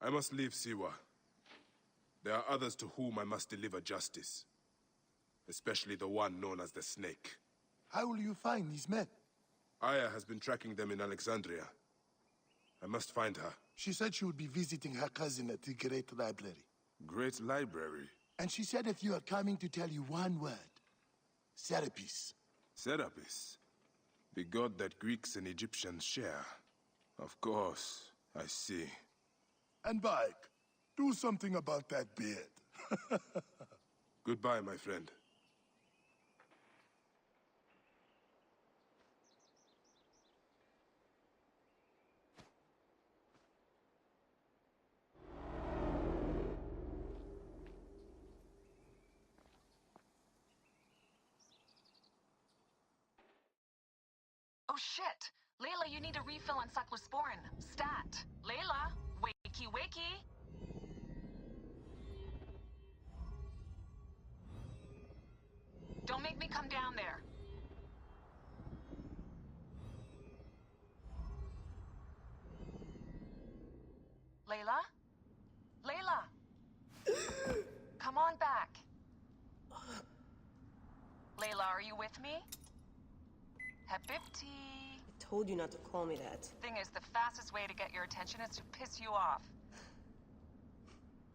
I must leave Siwa. There are others to whom I must deliver justice. Especially the one known as the Snake. How will you find these men? Aya has been tracking them in Alexandria. I must find her. She said she would be visiting her cousin at the Great Library. Great Library? And she said if you are coming to tell you one word. Serapis. Serapis? The god that Greeks and Egyptians share. Of course, I see. And Bayek, do something about that beard. Goodbye, my friend. Oh shit! Layla, you need a refill on cyclosporin. Stat. Layla, wakey wakey! Don't make me come down there. Layla? Layla! Come on back. Layla, are you with me? Habibti. I told you not to call me that. Thing is, the fastest way to get your attention is to piss you off.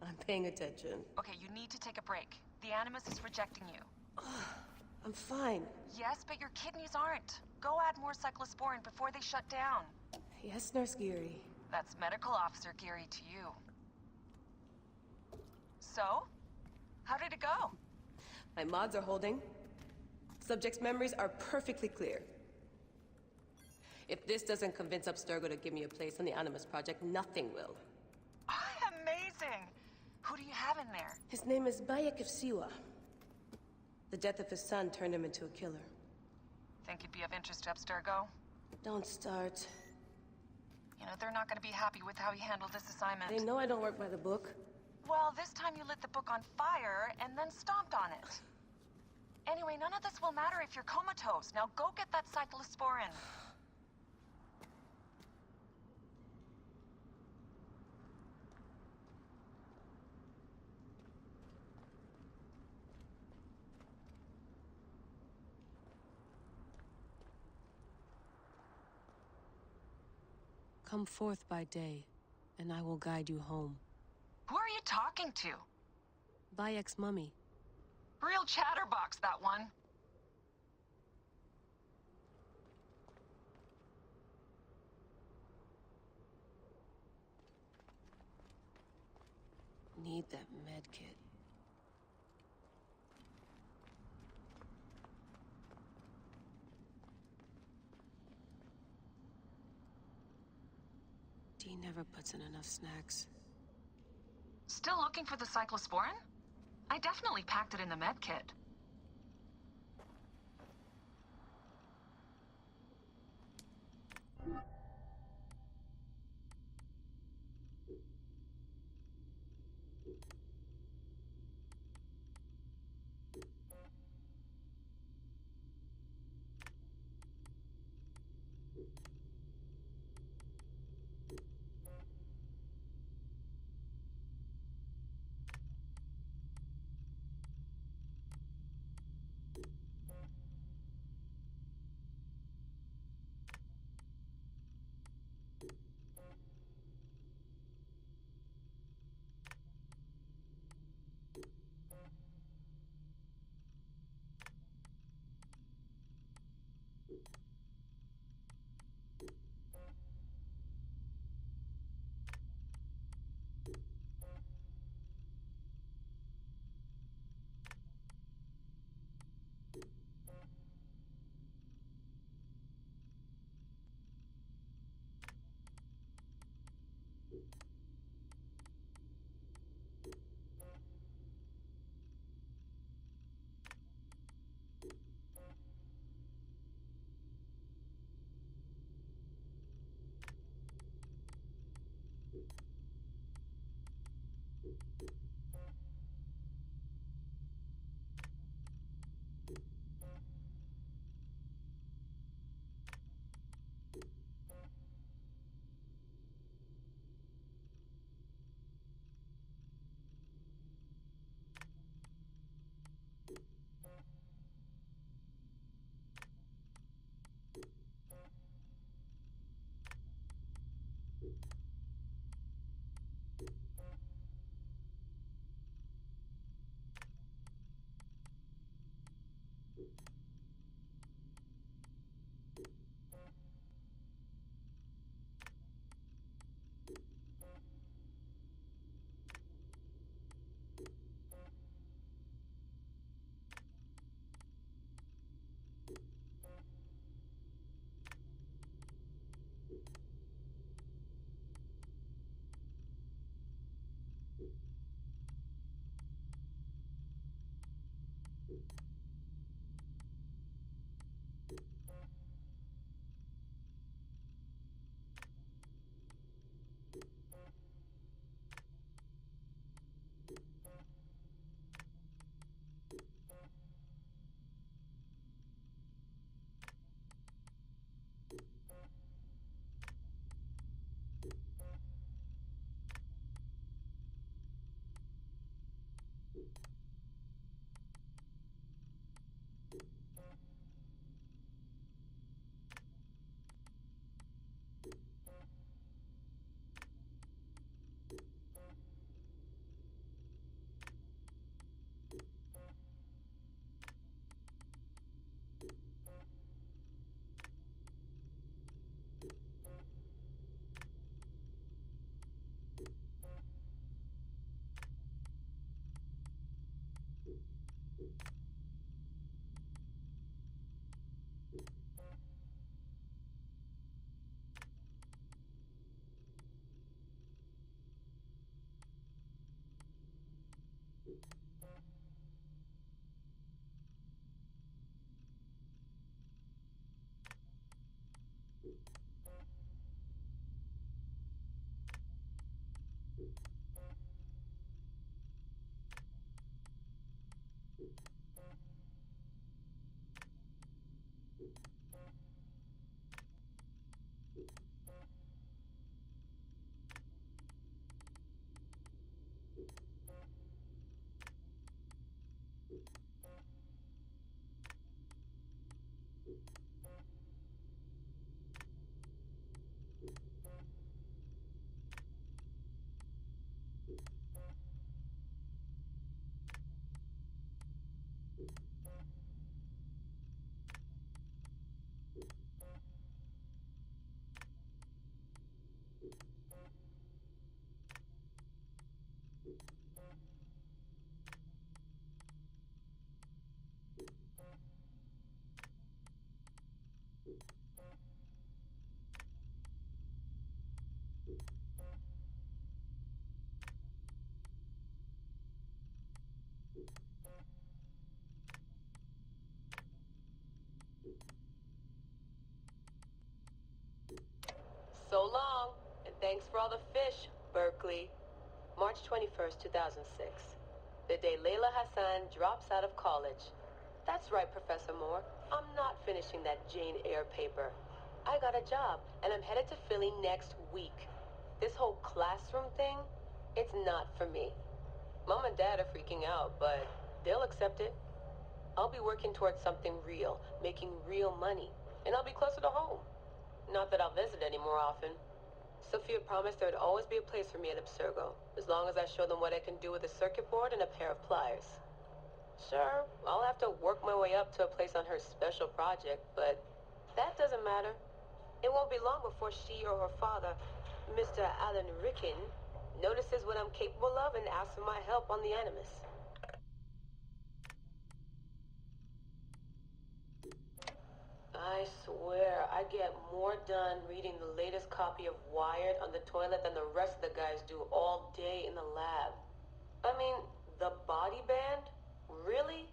I'm paying attention. Okay, you need to take a break. The Animus is rejecting you. I'm fine. Yes, but your kidneys aren't. Go add more cyclosporin before they shut down. Yes, Nurse Geary. That's Medical Officer Geary to you. So? How did it go? My mods are holding. Subject's memories are perfectly clear. If this doesn't convince Abstergo to give me a place on the Animus Project, nothing will. Amazing! Who do you have in there? His name is Bayek of Siwa. The death of his son turned him into a killer. Think he'd be of interest to Abstergo? Don't start. You know, they're not gonna be happy with how he handled this assignment. They know I don't work by the book. Well, this time you lit the book on fire and then stomped on it. Anyway, none of this will matter if you're comatose. Now go get that cyclosporin. Come forth by day, and I will guide you home. Who are you talking to? Bayek's mummy. Real chatterbox, that one. Need that med kit. Dee never puts in enough snacks. Still looking for the cyclosporin? I definitely packed it in the med kit. all the fish, Berkeley. March 21st, 2006. The day Layla Hassan drops out of college. That's right, Professor Moore. I'm not finishing that Jane Eyre paper. I got a job, and I'm headed to Philly next week. This whole classroom thing, it's not for me. Mom and Dad are freaking out, but they'll accept it. I'll be working towards something real, making real money, and I'll be closer to home. Not that I'll visit any more often. Sophia promised there'd always be a place for me at Abstergo, as long as I show them what I can do with a circuit board and a pair of pliers. Sure, I'll have to work my way up to a place on her special project, but that doesn't matter. It won't be long before she or her father, Mr. Alan Ricken, notices what I'm capable of and asks for my help on the Animus. I swear, I get more done reading the latest copy of Wired on the toilet than the rest of the guys do all day in the lab. I mean, the body band? Really?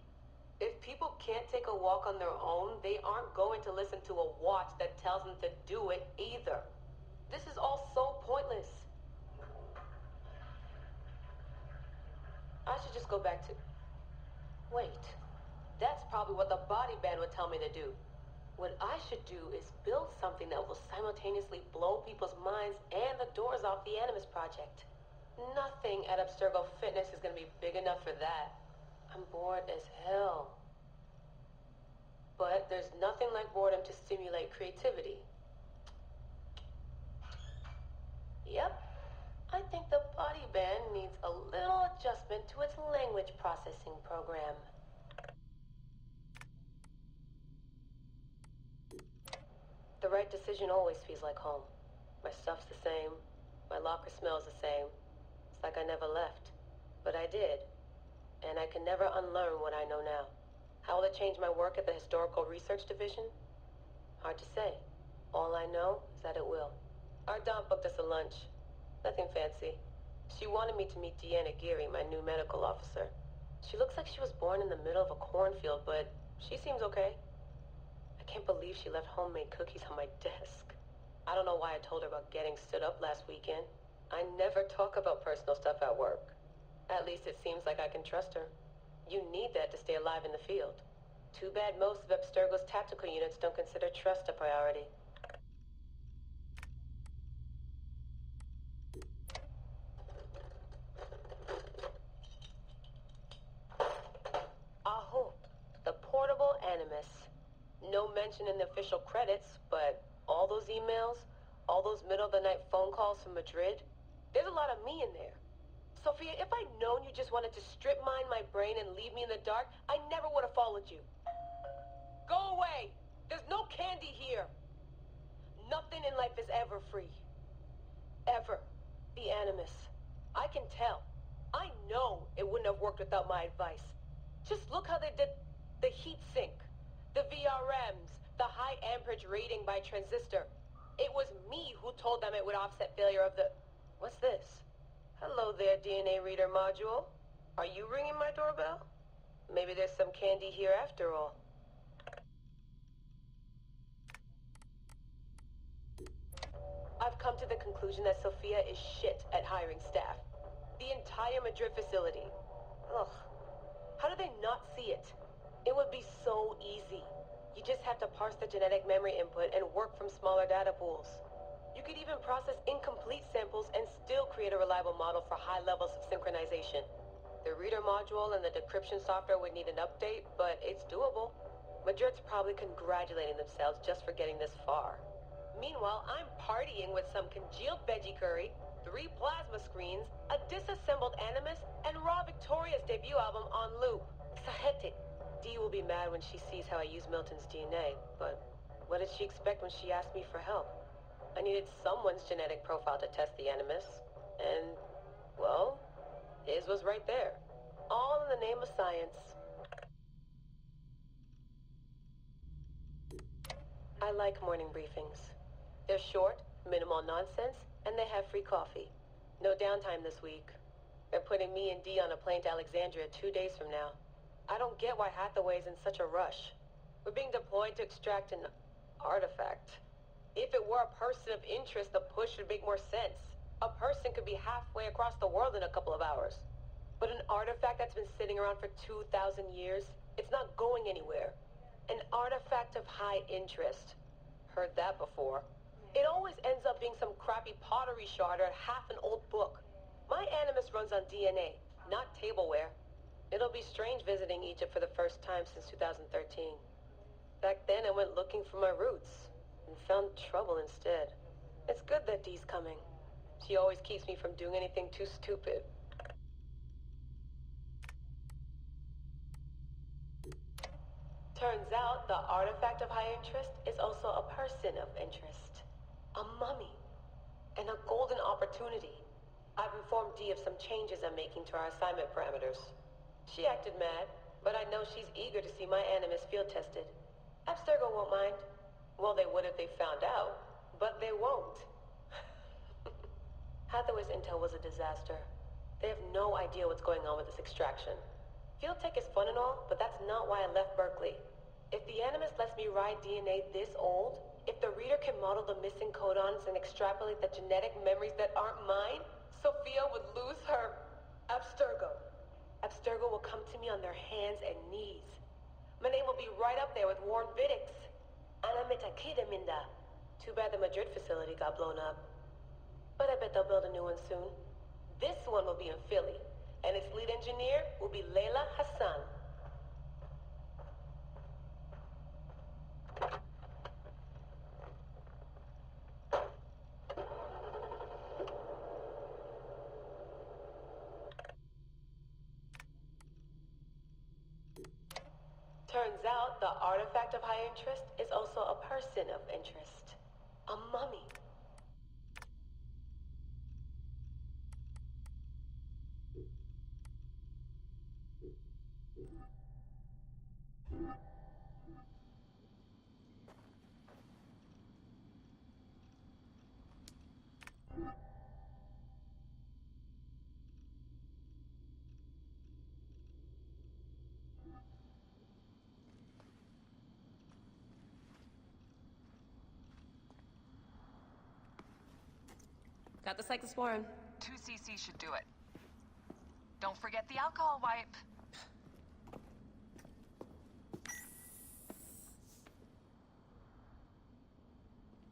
If people can't take a walk on their own, they aren't going to listen to a watch that tells them to do it either. This is all so pointless. I should just go back to... Wait. That's probably what the body band would tell me to do. What I should do is build something that will simultaneously blow people's minds and the doors off the Animus Project. Nothing at Abstergo Fitness is going to be big enough for that. I'm bored as hell. But there's nothing like boredom to stimulate creativity. Yep. I think the body band needs a little adjustment to its language processing program. The right decision always feels like home. My stuff's the same. My locker smells the same. It's like I never left. But I did. And I can never unlearn what I know now. How will it change my work at the Historical Research Division? Hard to say. All I know is that it will. Our Dom booked us a lunch. Nothing fancy. She wanted me to meet Deanna Geary, my new medical officer. She looks like she was born in the middle of a cornfield, but she seems okay. I can't believe she left homemade cookies on my desk. I don't know why I told her about getting stood up last weekend. I never talk about personal stuff at work. At least it seems like I can trust her. You need that to stay alive in the field. Too bad most of Abstergo's tactical units don't consider trust a priority. Aho, the portable Animus. No mention in the official credits, but all those emails, all those middle-of-the-night phone calls from Madrid, there's a lot of me in there. Sophia, if I'd known you just wanted to strip mine my brain and leave me in the dark, I never would have followed you. Go away! There's no candy here! Nothing in life is ever free. Ever. The Animus. I can tell. I know it wouldn't have worked without my advice. Just look how they did the heat sink, the VRMs, the high amperage rating by transistor. It was me who told them it would offset failure of the... What's this? Hello there, DNA reader module. Are you ringing my doorbell? Maybe there's some candy here after all. I've come to the conclusion that Sophia is shit at hiring staff. The entire Madrid facility. Ugh. How do they not see it? It would be so easy. You just have to parse the genetic memory input and work from smaller data pools. You could even process incomplete samples and still create a reliable model for high levels of synchronization. The reader module and the decryption software would need an update, but it's doable. Madrid's probably congratulating themselves just for getting this far. Meanwhile, I'm partying with some congealed veggie curry, 3 plasma screens, a disassembled Animus, and Raw Victoria's debut album on loop. Sahete. Dee will be mad when she sees how I use Milton's DNA, but what did she expect when she asked me for help? I needed someone's genetic profile to test the Animus, and, well, his was right there. All in the name of science. I like morning briefings. They're short, minimal nonsense, and they have free coffee. No downtime this week. They're putting me and Dee on a plane to Alexandria 2 days from now. I don't get why Hathaway's in such a rush. We're being deployed to extract an artifact. If it were a person of interest, the push would make more sense. A person could be halfway across the world in a couple of hours. But an artifact that's been sitting around for 2,000 years, it's not going anywhere. An artifact of high interest. Heard that before. It always ends up being some crappy pottery shard or half an old book. My animus runs on DNA, not tableware. It'll be strange visiting Egypt for the first time since 2013. Back then I went looking for my roots, and found trouble instead. It's good that Dee's coming. She always keeps me from doing anything too stupid. Turns out the artifact of high interest is also a person of interest. A mummy. And a golden opportunity. I've informed Dee of some changes I'm making to our assignment parameters. She acted mad, but I know she's eager to see my animus field tested. Abstergo won't mind. Well, they would if they found out, but they won't. Hathaway's intel was a disaster. They have no idea what's going on with this extraction. Field tech is fun and all, but that's not why I left Berkeley. If the Animus lets me ride DNA this old, if the reader can model the missing codons and extrapolate the genetic memories that aren't mine, Sophia would lose her Abstergo. Abstergo will come to me on their hands and knees. My name will be right up there with Warren Vidick's. Ana Metakidaminda. Too bad the Madrid facility got blown up. But I bet they'll build a new one soon. This one will be in Philly, and its lead engineer will be Leila Hassan. Turns out the artifact of high interest is also a person of interest. A mummy. Got the cyclosporin. 2 cc should do it. Don't forget the alcohol wipe.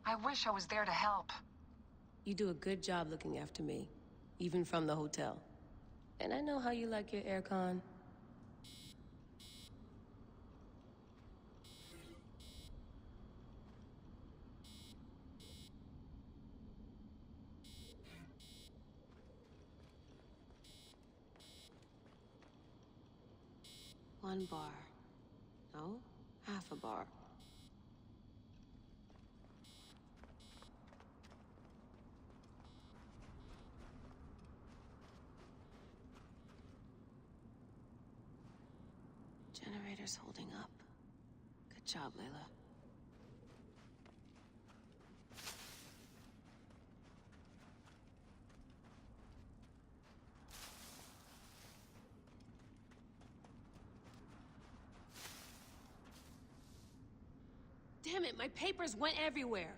I wish I was there to help. You do a good job looking after me, even from the hotel. And I know how you like your aircon. One bar. No, half a bar. Generator's holding up. Good job, Layla. Damn it, my papers went everywhere.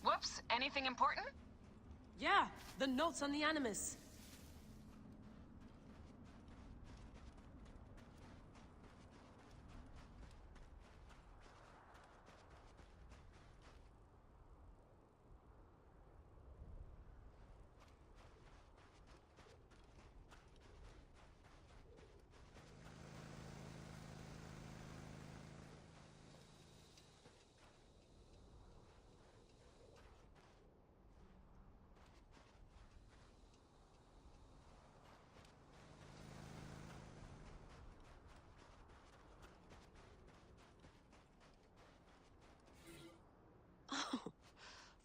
Whoops, anything important? Yeah, the notes on the Animus.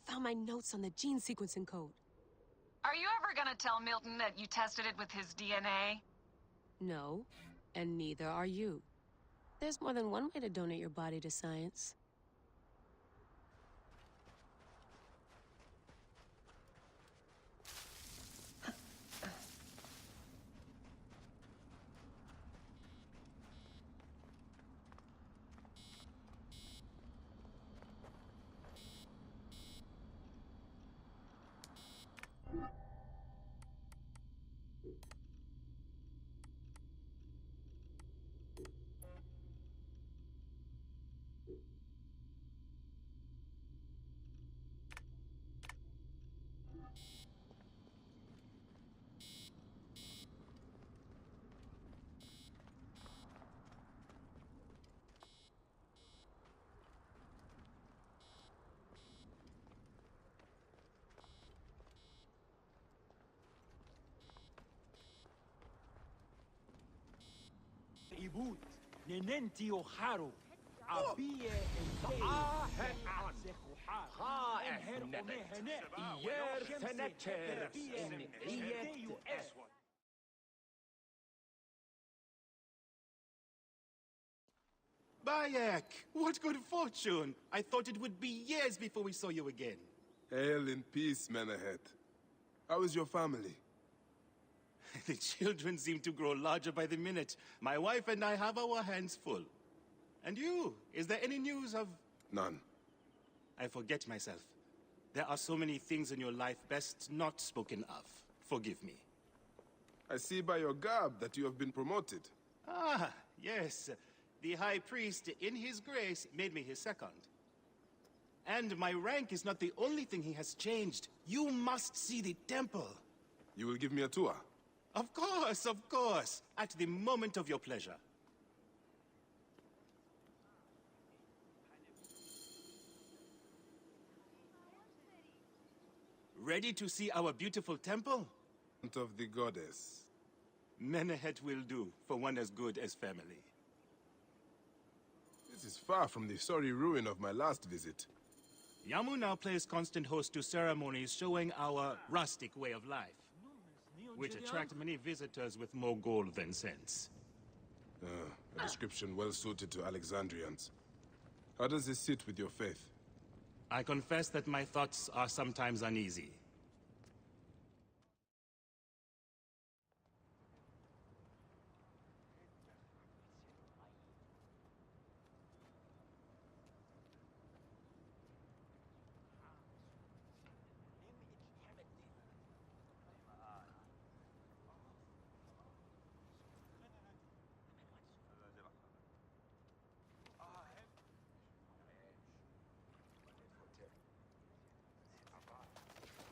Found my notes on the gene sequencing code. Are you ever gonna tell Milton that you tested it with his DNA? No, and neither are you. There's more than one way to donate your body to science. Hoot, Nenenti O'Haro, Abie and Bayek, what good fortune! I thought it would be years before we saw you again. Hail in peace, Menahet. How is your family? The children seem to grow larger by the minute. My wife and I have our hands full. And you? Is there any news of... None. I forget myself. There are so many things in your life best not spoken of. Forgive me. I see by your garb that you have been promoted. Ah, yes. The High Priest, in his grace, made me his second. And my rank is not the only thing he has changed. You must see the temple. You will give me a tour? Of course. At the moment of your pleasure. Ready to see our beautiful temple? Of the goddess. Menahet will do, for one as good as family. This is far from the sorry ruin of my last visit. Yamu now plays constant host to ceremonies showing our rustic way of life, which attract many visitors with more gold than sense. A description well suited to Alexandrians. How does this sit with your faith? I confess that my thoughts are sometimes uneasy.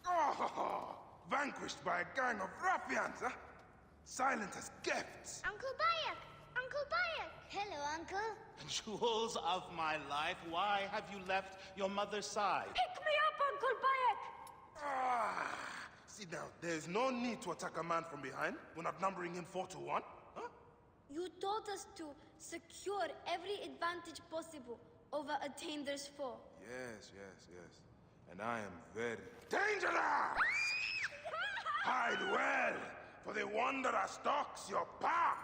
Oh, vanquished by a gang of ruffians, huh? Silent as gifts. Uncle Bayek! Uncle Bayek! Hello, Uncle. Jewels of my life, why have you left your mother's side? Pick me up, Uncle Bayek! Ah, see now, there's no need to attack a man from behind. We're not numbering him 4 to 1, huh? You taught us to secure every advantage possible over Attainer's foe. Yes. And I am very dangerous! Hide well, for the wanderer stalks your path!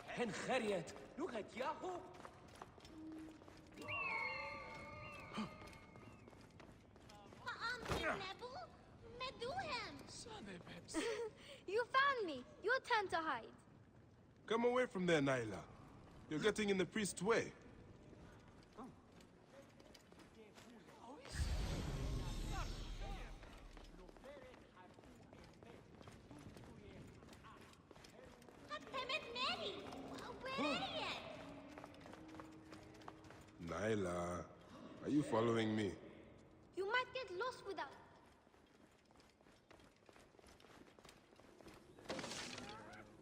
Hen Khariat, Lugat Yahoo. You found me. Your turn to hide. Come away from there, Naila. You're getting in the priest's way. Naila, are you following me? You might get lost without.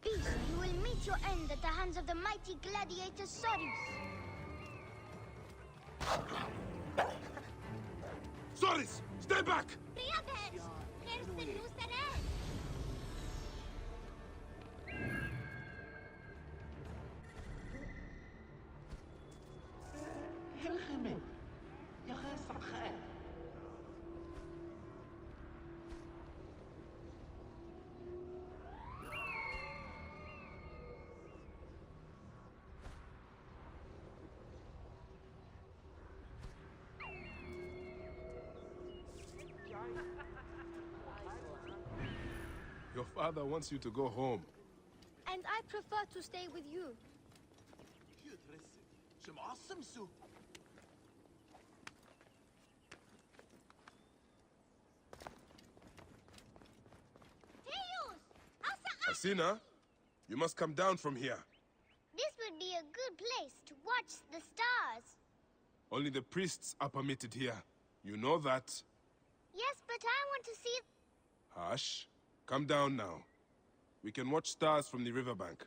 Beast, you will meet your end at the hands of the mighty gladiator Sorus. Soris, stay back! Your father wants you to go home. And I prefer to stay with you. Asina, you must come down from here. This would be a good place to watch the stars. Only the priests are permitted here. You know that. Yes, but I want to see... Hush. Come down now. We can watch stars from the riverbank.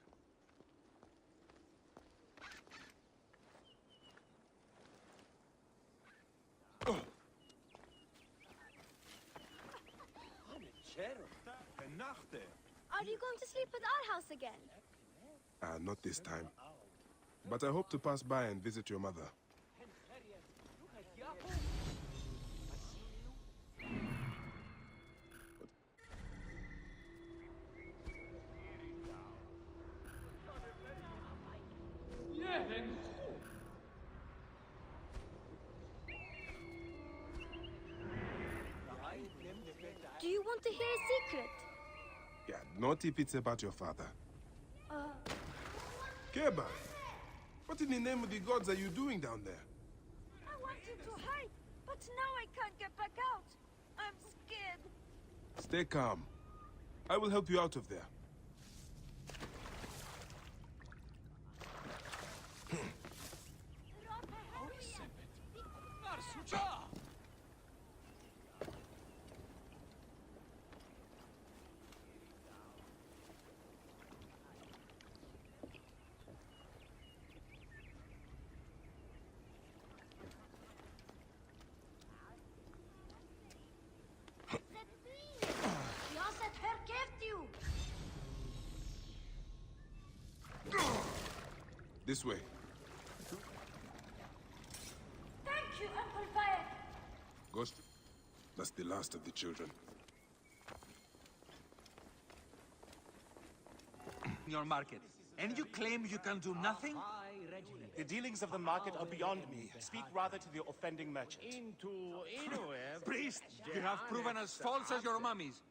Are you going to sleep at our house again? Not this time. But I hope to pass by and visit your mother. Do you want to hear a secret? Yeah, not if it's about your father. Keba, what in the name of the gods are you doing down there? I wanted to hide, but now I can't get back out. I'm scared. Stay calm. I will help you out of there. This way. Thank you, Uncle Bayek. Ghost, that's the last of the children. Your market. And you claim you can do nothing? The dealings of the market are beyond me. Speak rather to the offending merchant. Priest, you have proven as false as your mummies.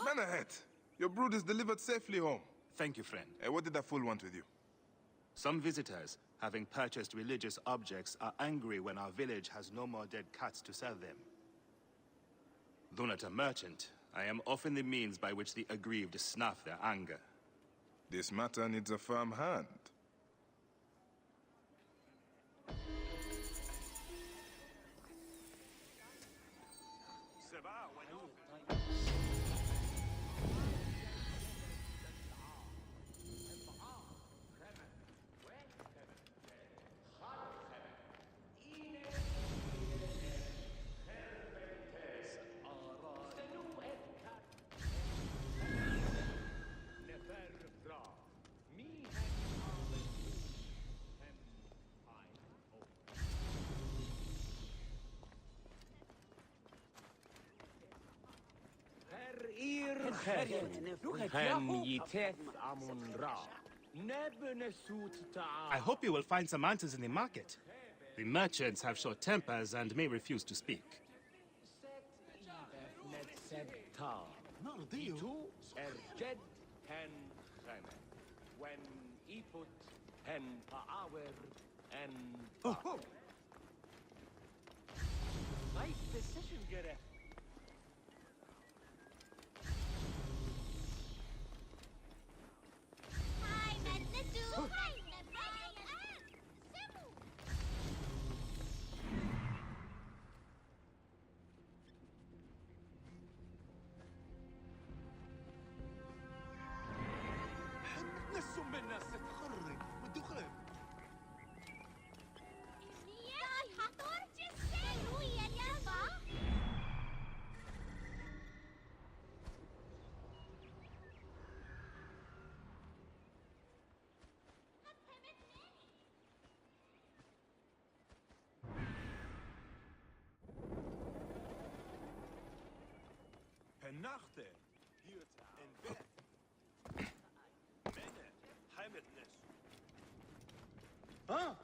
Manahet, your brood is delivered safely home. Thank you, friend. What did that fool want with you? Some visitors, having purchased religious objects, are angry when our village has no more dead cats to sell them. Though not a merchant, I am often the means by which the aggrieved snuff their anger. This matter needs a firm hand. I hope you will find some answers in the market. The merchants have short tempers and may refuse to speak. Oh. Nice decision, Gareth. Nachten. Hier in bed. Menne. Heimatnis. Ah!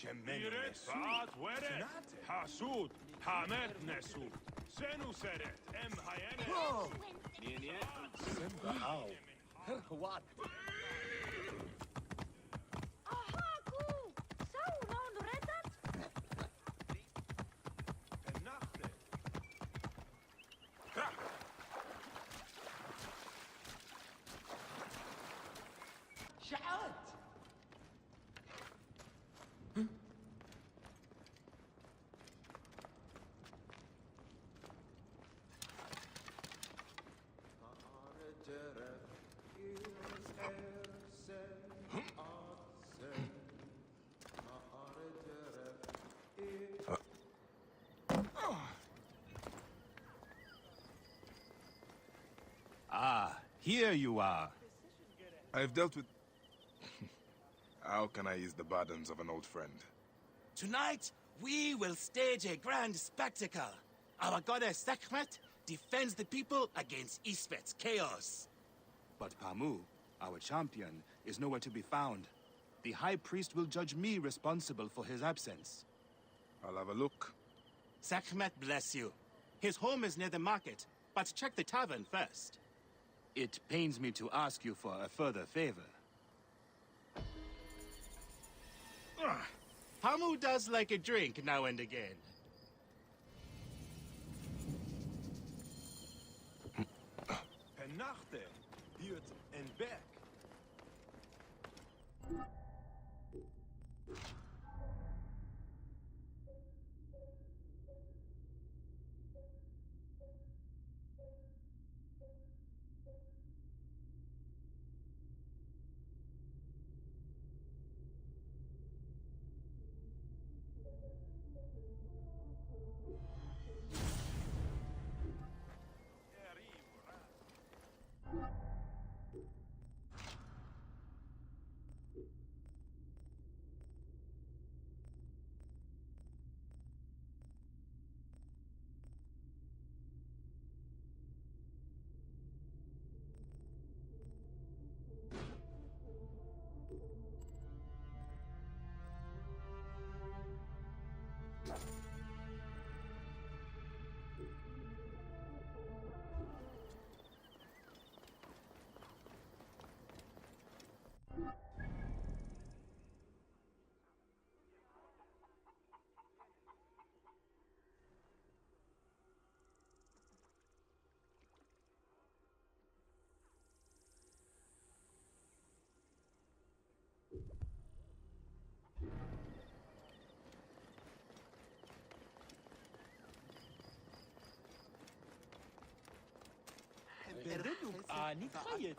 Shemenes. Baat weret. Hasud. Hamet nesud. Senu seret. Em hayenet. What? Aha, cool! So, non redat? Nachte. Shout! Ah, here you are. I've dealt with... How can I ease the burdens of an old friend? Tonight, we will stage a grand spectacle. Our goddess Sekhmet defends the people against Isfet's chaos. But Pamu, our champion, is nowhere to be found. The High Priest will judge me responsible for his absence. I'll have a look. Sekhmet bless you. His home is near the market, but check the tavern first. It pains me to ask you for a further favor. Pamu does like a drink now and again. Nachte. Hiert en back. بدلك نتخيط.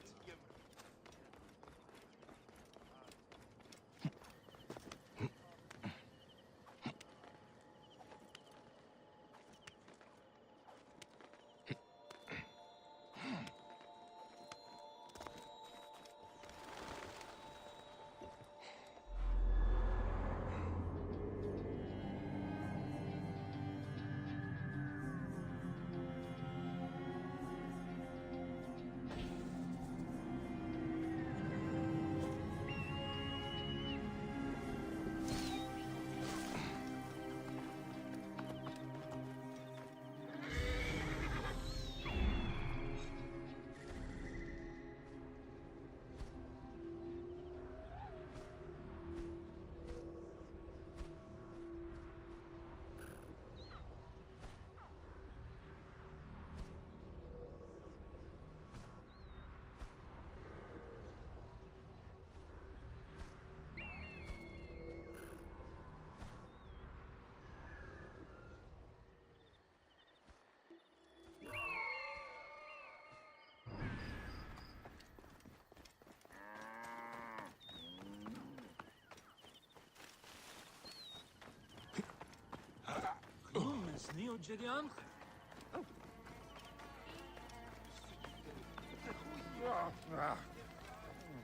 Neo Jedian?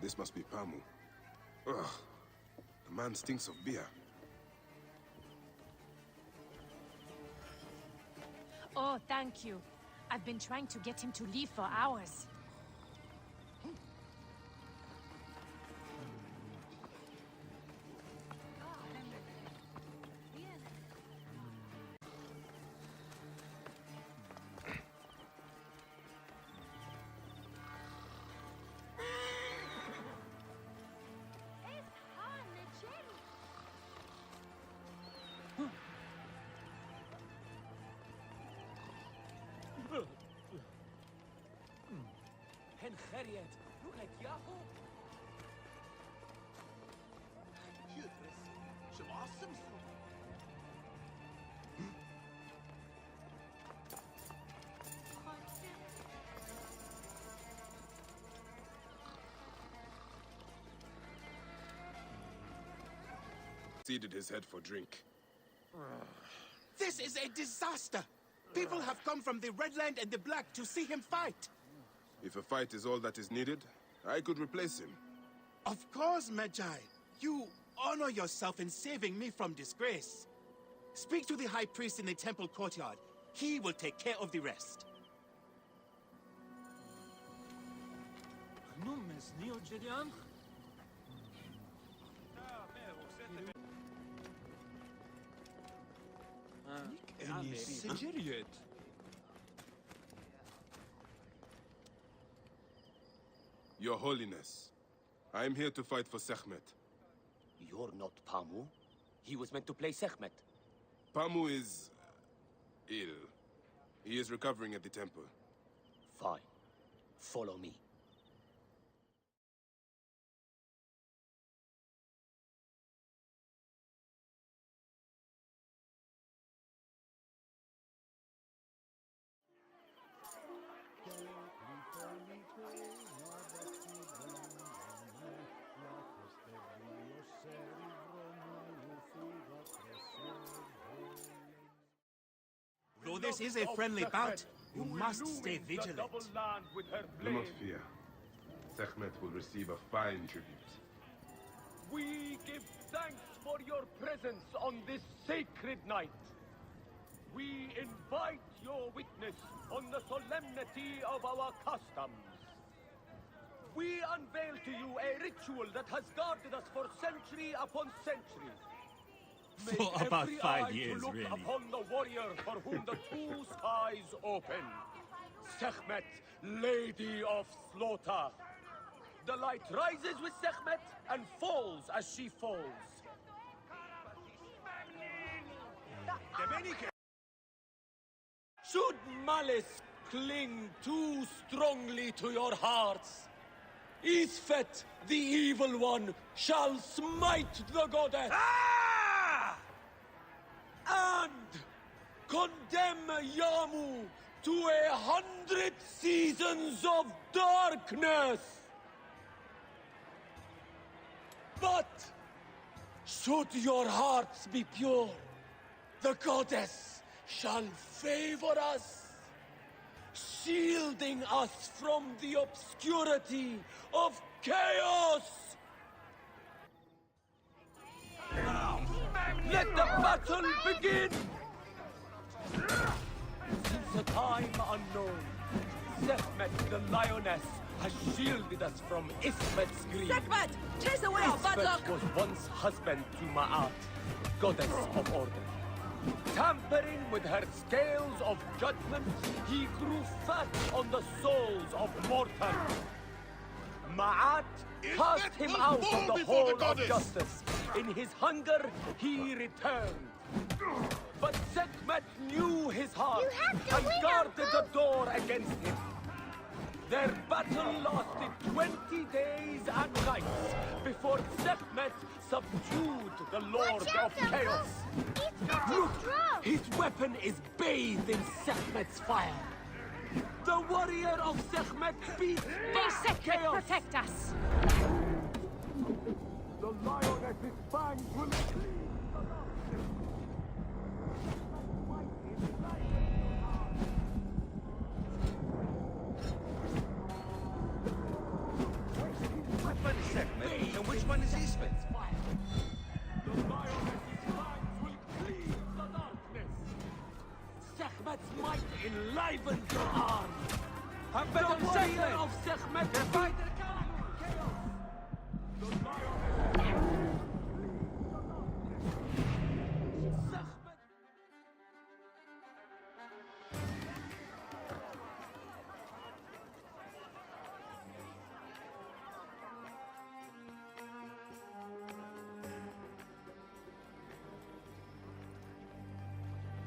This must be Pamu. Ugh. The man stinks of beer. Oh, thank you. I've been trying to get him to leave for hours. אין חריית. לוקת יאהו? يدرس شو معصم سو Ceded his head for drink. This is a disaster! People have come from the Red Land and the Black to see him fight! If a fight is all that is needed, I could replace him. Of course, Magi. You honor yourself in saving me from disgrace. Speak to the High Priest in the temple courtyard. He will take care of the rest. نمز نيو جريان سجريت Your Holiness, I am here to fight for Sekhmet. You're not Pamu. He was meant to play Sekhmet. Pamu is ill. He is recovering at the temple. Fine. Follow me. Though this is a friendly bout, you must stay vigilant. Do not fear. Sekhmet will receive a fine tribute. We give thanks for your presence on this sacred night. We invite your witness on the solemnity of our customs. We unveil to you a ritual that has guarded us for century upon century. For about 5 years, look really. upon the warrior for whom the two skies open. Sekhmet, Lady of Slaughter. The light rises with Sekhmet and falls as she falls. Should malice cling too strongly to your hearts, Isfet, the evil one, shall smite the goddess. And condemn Yamu to 100 seasons of darkness. But should your hearts be pure, the goddess shall favor us, shielding us from the obscurity of chaos. Let the battle begin! Since a time unknown, Sekhmet the lioness has shielded us from Isfet's greed. Sekhmet! Chase away our bad luck! Isfet was once husband to Ma'at, goddess of order. Tampering with her scales of judgment, he grew fat on the souls of mortals. Ma'at cast him out of the hall of justice. In his hunger, he returned. But Sekhmet knew his heart and guarded the door against him. Their battle lasted 20 days and nights before Sekhmet subdued the Lord of Chaos. Look, his weapon is bathed in Sekhmet's fire. The warrior of Sekhmet beats back Chaos. Protect us! The lioness's fangs will cleave the darkness. Which one is Sekhmet and which one is Isfet? The lioness's fangs will cleave the darkness. Sekhmet's might enlivens your arm. The warrior of Sekhmet fight chaos. The lioness.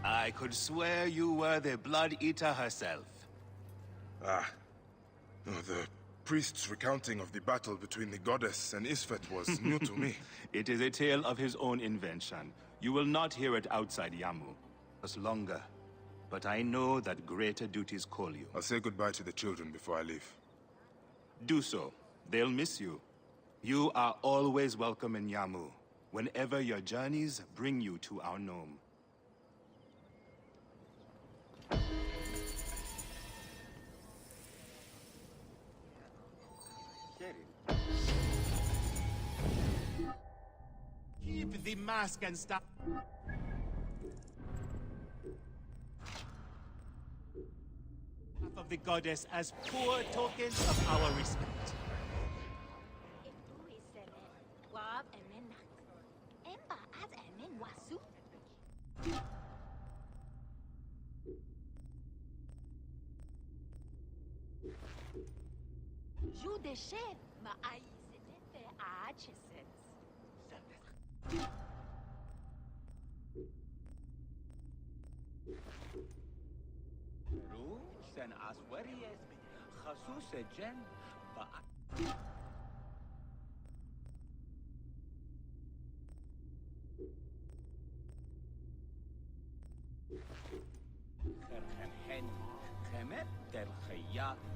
I could swear you were the Blood Eater herself. Ah. No, the priest's recounting of the battle between the goddess and Isfet was new to me. It is a tale of his own invention. You will not hear it outside Yamu. It's longer. But I know that greater duties call you. I'll say goodbye to the children before I leave. Do so. They'll miss you. You are always welcome in Yamu, whenever your journeys bring you to our gnome. Keep the mask and stop. Of the goddess as poor tokens of our respect. Sen aswarias خصوص جن خرخن خمر در خياط